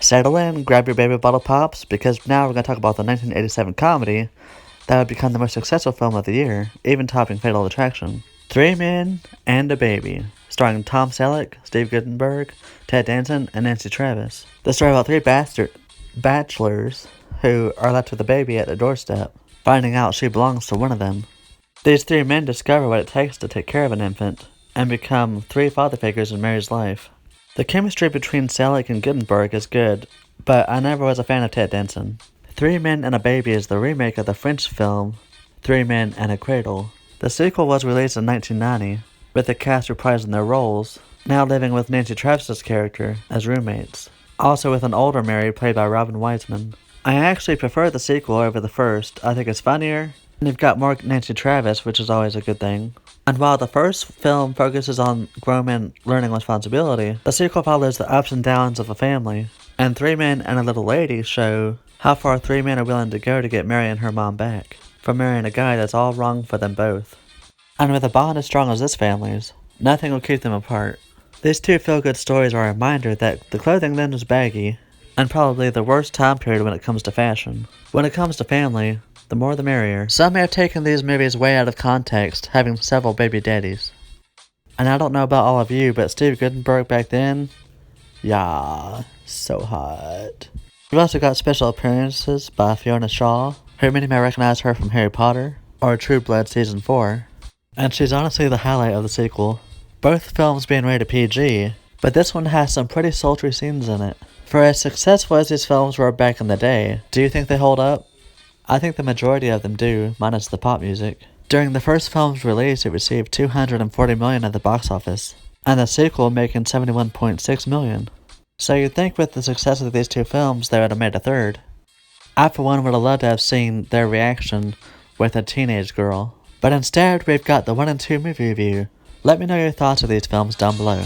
Settle in, grab your baby bottle pops, because now we're going to talk about the 1987 comedy that would become the most successful film of the year, even topping Fatal Attraction. Three Men and a Baby, starring Tom Selleck, Steve Guttenberg, Ted Danson, and Nancy Travis. The story about three bachelors who are left with a baby at their doorstep, finding out she belongs to one of them. These three men discover what it takes to take care of an infant, and become three father figures in Mary's life. The chemistry between Selleck and Guttenberg is good, but I never was a fan of Ted Danson. Three Men and a Baby is the remake of the French film Three Men and a Cradle. The sequel was released in 1990, with the cast reprising their roles, now living with Nancy Travis's character as roommates, also with an older Mary played by Robin Wiseman. I actually prefer the sequel over the first. I think it's funnier, and you've got more Nancy Travis, which is always a good thing. And while the first film focuses on grown men learning responsibility, the sequel follows the ups and downs of a family, and Three Men and a Little Lady show how far three men are willing to go to get Mary and her mom back from marrying a guy that's all wrong for them both. And with a bond as strong as this family's, nothing will keep them apart. These two feel-good stories are a reminder that the clothing then was baggy, and probably the worst time period when it comes to fashion. When it comes to family, the more the merrier. Some may have taken these movies way out of context, having several baby daddies. And I don't know about all of you, but Steve Guttenberg back then, yeah, so hot. We've also got special appearances by Fiona Shaw, who many may recognize her from Harry Potter, or True Blood Season 4. And she's honestly the highlight of the sequel. Both films being rated PG, but this one has some pretty sultry scenes in it. For as successful as these films were back in the day, do you think they hold up? I think the majority of them do, minus the pop music. During the first film's release, it received $240 million at the box office, and the sequel making $71.6 million. So you'd think with the success of these two films, they would have made a third. I for one would have loved to have seen their reaction with a teenage girl. But instead, we've got the 1 and 2 movie review. Let me know your thoughts of these films down below.